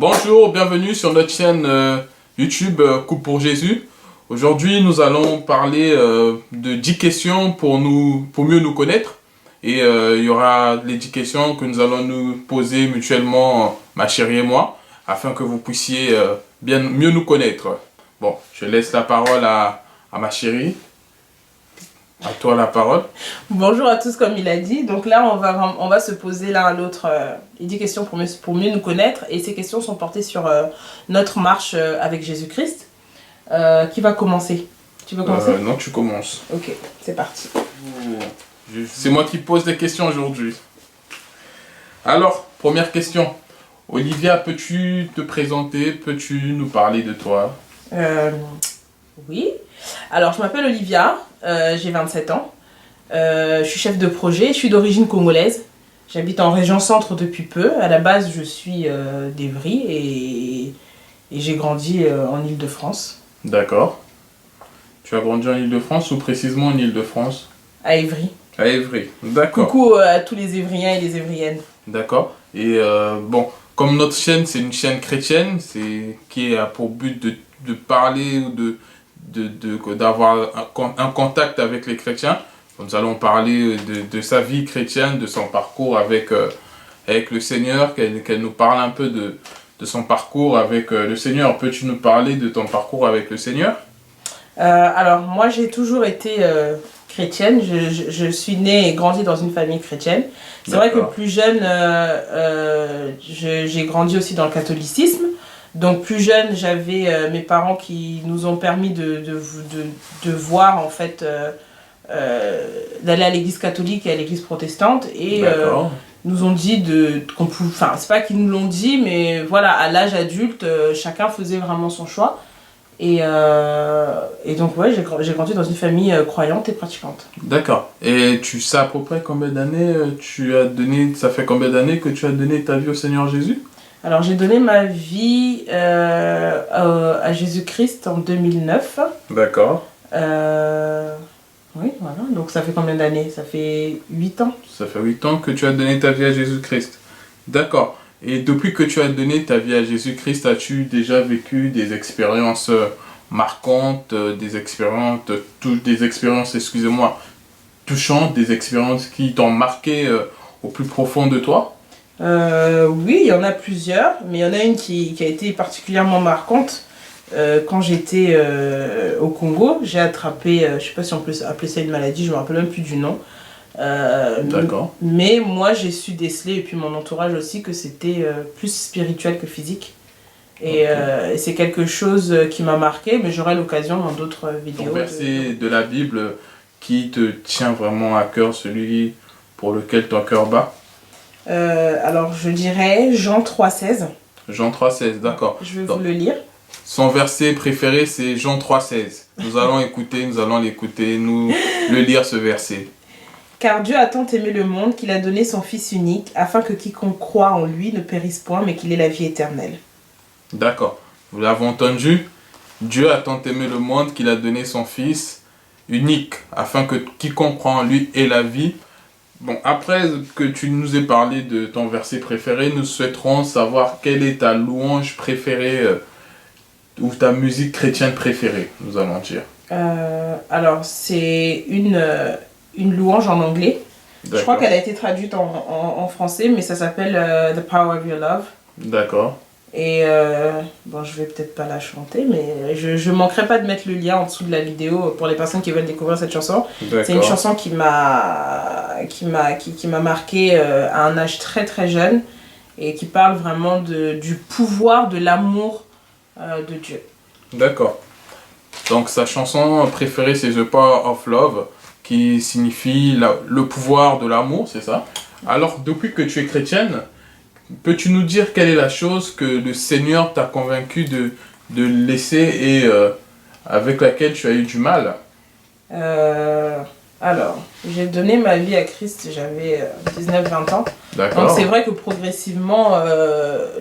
Bonjour, bienvenue sur notre chaîne YouTube Coupe pour Jésus. Aujourd'hui, nous allons parler de 10 questions pour mieux nous connaître. Et il y aura les 10 questions que nous allons nous poser mutuellement, ma chérie et moi, afin que vous puissiez bien mieux nous connaître. Bon, je laisse la parole à ma chérie. À toi la parole. Bonjour à tous, comme il a dit. Donc là, on va se poser l'un à l'autre les 10 questions pour mieux nous connaître. Et ces questions sont portées sur notre marche avec Jésus-Christ. Qui va commencer? Tu veux commencer? Non, tu commences. Ok, c'est parti. C'est moi qui pose des questions aujourd'hui. Alors, première question. Olivia, peux-tu te présenter? Peux-tu nous parler de toi? Oui. Alors, je m'appelle Olivia, j'ai 27 ans. Je suis chef de projet, je suis d'origine congolaise. J'habite en région centre depuis peu. À la base, je suis d'Evry et j'ai grandi en Île-de-France. D'accord. Tu as grandi en Île-de-France ou précisément en Île-de-France? À Évry. À Évry, d'accord. Coucou à tous les Évriens et les Évriennes. D'accord. Et bon, comme notre chaîne, c'est une chaîne chrétienne, qui a pour but de parler ou d'avoir un contact avec les chrétiens. Nous allons parler de sa vie chrétienne, de son parcours avec le Seigneur, qu'elle nous parle un peu de son parcours avec le Seigneur. Peux-tu nous parler de ton parcours avec le Seigneur? Alors, moi, j'ai toujours été chrétienne. Je suis née et grandi dans une famille chrétienne. C'est vrai que plus jeune, j'ai grandi aussi dans le catholicisme. Donc plus jeune, j'avais mes parents qui nous ont permis de voir en fait d'aller à l'église catholique et à l'église protestante et nous ont dit qu'on pouvait, enfin c'est pas qu'ils nous l'ont dit, mais voilà, à l'âge adulte, chacun faisait vraiment son choix et donc ouais, j'ai grandi dans une famille croyante et pratiquante. D'accord. Et tu sais à peu près combien d'années ça fait combien d'années que tu as donné ta vie au Seigneur Jésus? Alors, j'ai donné ma vie à Jésus-Christ en 2009. D'accord. Oui, voilà. Donc, ça fait combien d'années? Ça fait 8 ans. Ça fait 8 ans que tu as donné ta vie à Jésus-Christ. D'accord. Et depuis que tu as donné ta vie à Jésus-Christ, as-tu déjà vécu des expériences marquantes, des expériences, excusez-moi, touchantes, des expériences qui t'ont marqué au plus profond de toi? Oui, il y en a plusieurs, mais il y en a une qui a été particulièrement marquante. Quand j'étais au Congo, j'ai attrapé, je ne sais pas si on peut appeler ça une maladie, je ne me rappelle même plus du nom. D'accord. Mais moi, j'ai su déceler, et puis mon entourage aussi, que c'était plus spirituel que physique. Et c'est quelque chose qui m'a marqué, mais j'aurai l'occasion dans d'autres vidéos. Un verset de la Bible qui te tient vraiment à cœur, celui pour lequel ton cœur bat? Alors je dirais Jean 3,16. Jean 3,16, d'accord. Je vais vous le lire. Son verset préféré, c'est Jean 3,16. Nous allons l'écouter, le lire ce verset. Car Dieu a tant aimé le monde qu'il a donné son Fils unique, afin que quiconque croit en lui ne périsse point, mais qu'il ait la vie éternelle. D'accord. Vous l'avez entendu? Dieu a tant aimé le monde qu'il a donné son Fils unique, afin que quiconque croit en lui ait la vie. Bon, après que tu nous aies parlé de ton verset préféré, nous souhaiterons savoir quelle est ta louange préférée ou ta musique chrétienne préférée, nous allons dire. Alors, c'est une louange en anglais. Je crois qu'elle a été traduite en français, mais ça s'appelle The Power of Your Love. D'accord. Et bon, je vais peut-être pas la chanter, mais je manquerai pas de mettre le lien en dessous de la vidéo pour les personnes qui veulent découvrir cette chanson. C'est une chanson qui m'a marqué à un âge très très jeune et qui parle vraiment du pouvoir de l'amour de Dieu. D'accord. Donc sa chanson préférée, c'est The Power of Love, qui signifie le pouvoir de l'amour, c'est ça? Alors, depuis que tu es chrétienne, peux-tu nous dire quelle est la chose que le Seigneur t'a convaincu de laisser et avec laquelle tu as eu du mal? Alors, j'ai donné ma vie à Christ, j'avais 19-20 ans. D'accord. Donc c'est vrai que progressivement,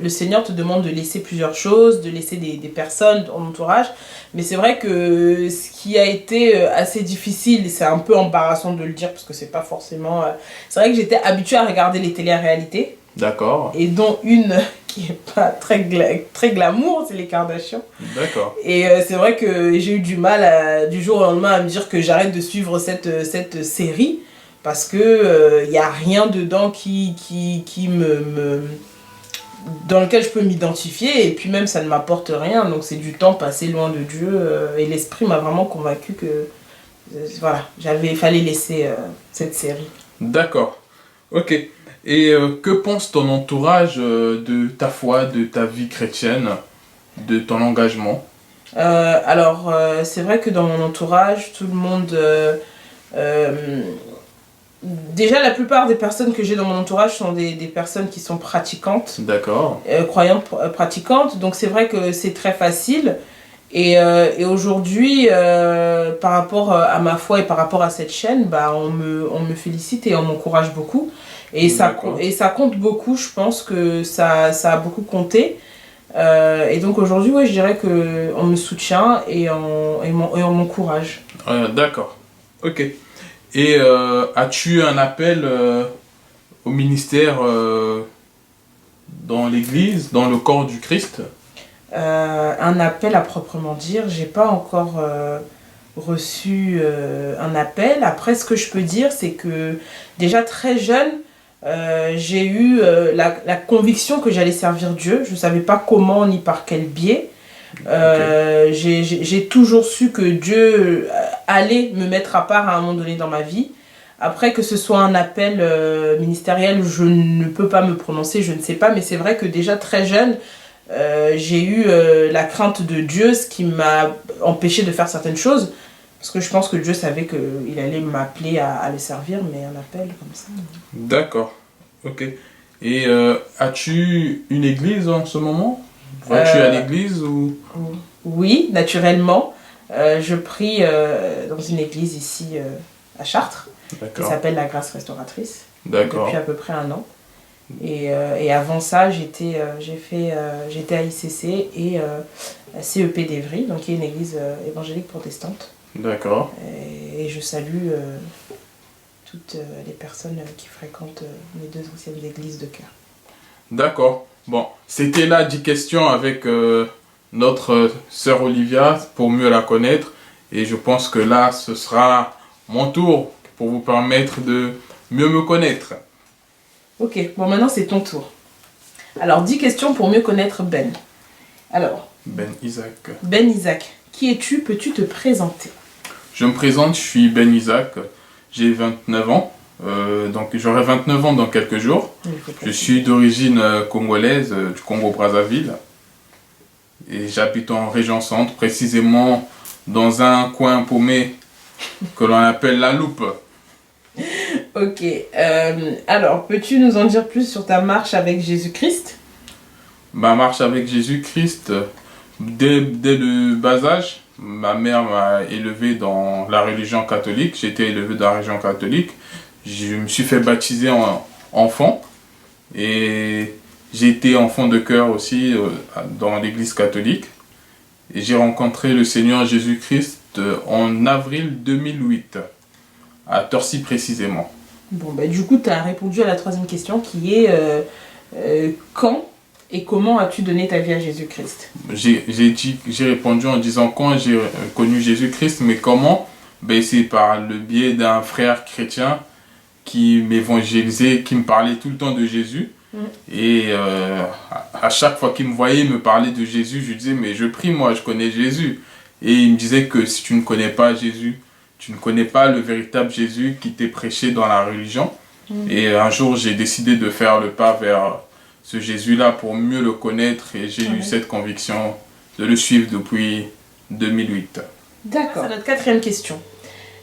le Seigneur te demande de laisser plusieurs choses, de laisser des personnes, ton entourage. Mais c'est vrai que ce qui a été assez difficile, c'est un peu embarrassant de le dire parce que c'est pas forcément... C'est vrai que j'étais habituée à regarder les télé-réalités. D'accord. Et dont une qui est pas très glamour, c'est les Kardashians. D'accord. Et c'est vrai que j'ai eu du mal du jour au lendemain à me dire que j'arrête de suivre cette série parce que y a rien dedans qui dans lequel je peux m'identifier, et puis même ça ne m'apporte rien, donc c'est du temps passé loin de Dieu, et l'esprit m'a vraiment convaincu que voilà, fallait laisser cette série. D'accord, ok. Et que pense ton entourage de ta foi, de ta vie chrétienne, de ton engagement? Alors, c'est vrai que dans mon entourage, tout le monde... déjà, la plupart des personnes que j'ai dans mon entourage sont des personnes qui sont pratiquantes. D'accord. Croyantes, pratiquantes. Donc, c'est vrai que c'est très facile. Et aujourd'hui, par rapport à ma foi et par rapport à cette chaîne, bah, on me félicite et on m'encourage beaucoup. Et ça compte beaucoup, je pense que ça a beaucoup compté. Et donc aujourd'hui, ouais, je dirais qu'on me soutient et on m'encourage. D'accord, ok. Et as-tu un appel au ministère dans l'église, dans le corps du Christ? Un appel à proprement dire, j'ai pas encore reçu un appel. Après, ce que je peux dire, c'est que déjà très jeune, j'ai eu la conviction que j'allais servir Dieu. Je ne savais pas comment ni par quel biais. J'ai toujours su que Dieu allait me mettre à part à un moment donné dans ma vie. Après, que ce soit un appel ministériel, je ne peux pas me prononcer, je ne sais pas. Mais c'est vrai que déjà très jeune, j'ai eu la crainte de Dieu, ce qui m'a empêché de faire certaines choses. Parce que je pense que Dieu savait qu'il allait m'appeler à le servir, mais un appel comme ça. D'accord, ok. Et as-tu une église en ce moment? Vas-tu à l'église ou... Oui, naturellement. Je prie dans une église ici à Chartres, qui s'appelle la Grâce Restauratrice. D'accord. Depuis à peu près 1 an. Et avant ça, j'étais à ICC et à CEP d'Evry, donc qui est une église évangélique protestante. D'accord. Et je salue toutes les personnes qui fréquentent mes 2 anciennes églises de cœur. D'accord. Bon, c'était là 10 questions avec notre sœur Olivia pour mieux la connaître. Et je pense que là, ce sera mon tour pour vous permettre de mieux me connaître. Ok, bon maintenant c'est ton tour. Alors 10 questions pour mieux connaître Ben. Alors. Ben Isaac. Ben Isaac, qui es-tu? Peux-tu te présenter? Je me présente, je suis Ben Isaac, j'ai 29 ans, donc j'aurai 29 ans dans quelques jours. Je suis d'origine congolaise, du Congo-Brazzaville, et j'habite en région centre, précisément dans un coin paumé que l'on appelle La Loupe. Ok, alors peux-tu nous en dire plus sur ta marche avec Jésus-Christ? Ma marche avec Jésus-Christ, dès le bas âge, ma mère m'a élevé dans la religion catholique. J'ai été élevé dans la religion catholique. Je me suis fait baptiser en enfant. Et j'ai été enfant de cœur aussi dans l'église catholique. Et j'ai rencontré le Seigneur Jésus-Christ en avril 2008, à Torcy précisément. Bon, bah, du coup, tu as répondu à la 3e question qui est quand et comment as-tu donné ta vie à Jésus-Christ? J'ai répondu en disant quand j'ai connu Jésus-Christ, mais comment? Ben, c'est par le biais d'un frère chrétien qui m'évangélisait, qui me parlait tout le temps de Jésus. Et à chaque fois qu'il me voyait me parler de Jésus, je lui disais, mais je prie, moi, je connais Jésus. Et il me disait que si tu ne connais pas Jésus, tu ne connais pas le véritable Jésus qui t'est prêché dans la religion. Et un jour, j'ai décidé de faire le pas vers ce Jésus-là pour mieux le connaître, et j'ai eu cette conviction de le suivre depuis 2008. D'accord. C'est notre 4e question.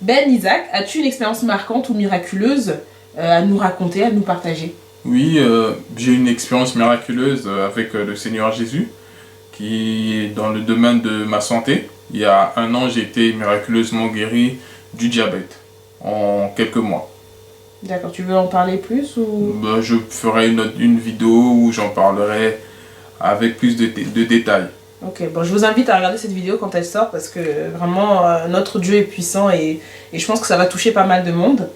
Ben Isaac, as-tu une expérience marquante ou miraculeuse à nous raconter, à nous partager? Oui, j'ai une expérience miraculeuse avec le Seigneur Jésus, qui est dans le domaine de ma santé. Il y a 1 an, j'ai été miraculeusement guéri du diabète en quelques mois. D'accord, tu veux en parler plus ou... Je ferai une vidéo où j'en parlerai avec plus de détails. Ok, bon, je vous invite à regarder cette vidéo quand elle sort parce que vraiment notre Dieu est puissant et je pense que ça va toucher pas mal de monde.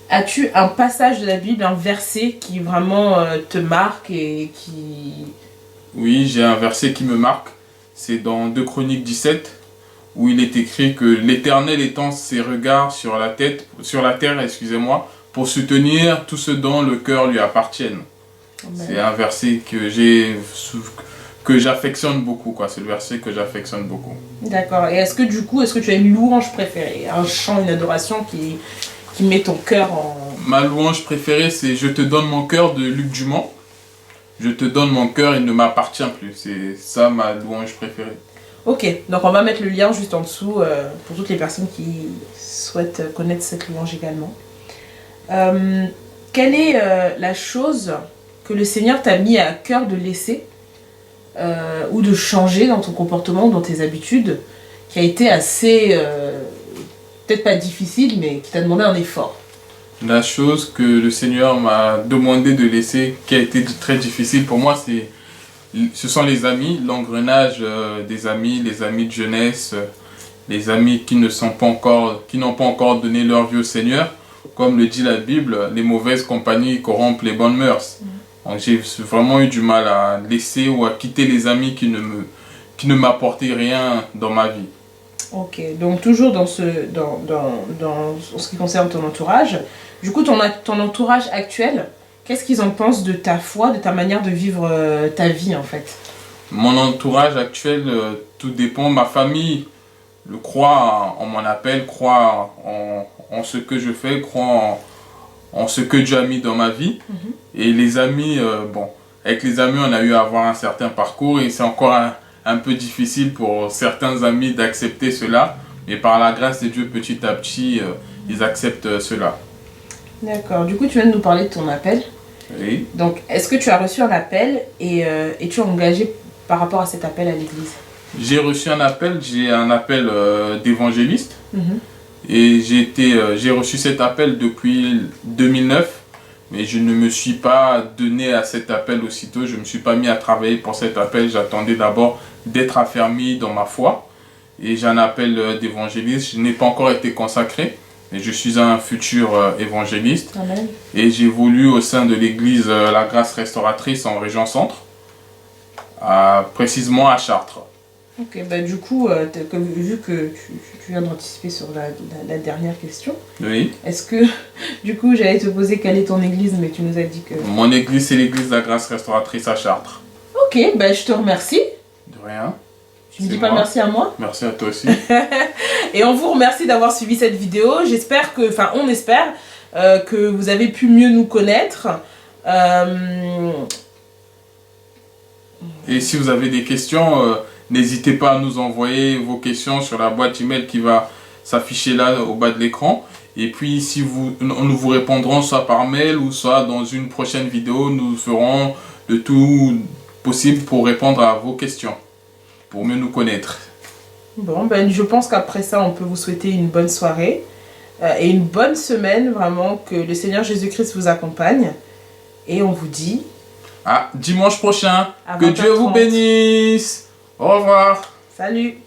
As-tu un passage de la Bible, un verset qui vraiment te marque et qui... Oui, j'ai un verset qui me marque. C'est dans 2 Chroniques 17 où il est écrit que l'Éternel étend ses regards sur la terre, excusez-moi, pour soutenir tout ce dont le cœur lui appartienne. C'est un verset que j'affectionne beaucoup, quoi. C'est le verset que j'affectionne beaucoup. D'accord. Et est-ce que du coup, tu as une louange préférée, un chant, une adoration qui met ton cœur en... Ma louange préférée, c'est « Je te donne mon cœur » de Luc Dumont. Je te donne mon cœur, il ne m'appartient plus. C'est ça ma louange préférée. Ok, donc on va mettre le lien juste en dessous pour toutes les personnes qui souhaitent connaître cette louange également. Quelle est la chose que le Seigneur t'a mis à cœur de laisser ou de changer dans ton comportement, dans tes habitudes, qui a été assez, peut-être pas difficile, mais qui t'a demandé un effort? La chose que le Seigneur m'a demandé de laisser, qui a été très difficile pour moi, ce sont les amis, l'engrenage des amis, les amis de jeunesse, les amis qui n'ont pas encore donné leur vie au Seigneur. Comme le dit la Bible, les mauvaises compagnies corrompent les bonnes mœurs. Donc j'ai vraiment eu du mal à laisser ou à quitter les amis qui ne m'apportaient rien dans ma vie. Ok, donc toujours dans ce qui concerne ton entourage. Du coup, ton entourage actuel, qu'est-ce qu'ils en pensent de ta foi, de ta manière de vivre ta vie en fait? Mon entourage actuel, tout dépend. Ma famille croit en mon appel, croit en ce que je fais, croit en ce que Dieu a mis dans ma vie. Et les amis, avec les amis, on a eu à avoir un certain parcours et c'est encore un peu difficile pour certains amis d'accepter cela. Mais par la grâce de Dieu, petit à petit, ils acceptent cela. D'accord. Du coup, tu viens de nous parler de ton appel. Oui. Donc, est-ce que tu as reçu un appel et tu es engagé par rapport à cet appel à l'église? J'ai reçu un appel, j'ai un appel d'évangéliste. Et j'ai reçu cet appel depuis 2009. Mais je ne me suis pas donné à cet appel aussitôt. Je ne me suis pas mis à travailler pour cet appel. J'attendais d'abord d'être affermi dans ma foi. Et j'ai un appel d'évangéliste. Je n'ai pas encore été consacré. Mais je suis un futur évangéliste. Amen. Et j'évolue au sein de l'église La Grâce Restauratrice en région centre. Précisément à Chartres. Ok, bah du coup, vu que tu viens d'anticiper sur la dernière question, oui. Est-ce que, du coup, j'allais te poser quelle est ton église, mais tu nous as dit que... Mon église, c'est l'église de la Grâce Restauratrice à Chartres. Ok, bah je te remercie. De rien. Tu me dis pas merci à moi? Merci à toi aussi. Et on vous remercie d'avoir suivi cette vidéo. J'espère que, on espère que vous avez pu mieux nous connaître. Et si vous avez des questions... n'hésitez pas à nous envoyer vos questions sur la boîte email qui va s'afficher là au bas de l'écran. Et puis nous vous répondrons soit par mail ou soit dans une prochaine vidéo. Nous ferons le tout possible pour répondre à vos questions, pour mieux nous connaître. Bon, ben je pense qu'après ça, on peut vous souhaiter une bonne soirée et une bonne semaine. Vraiment, que le Seigneur Jésus-Christ vous accompagne. Et on vous dit... à dimanche prochain. Que Dieu vous bénisse. Au revoir. Salut.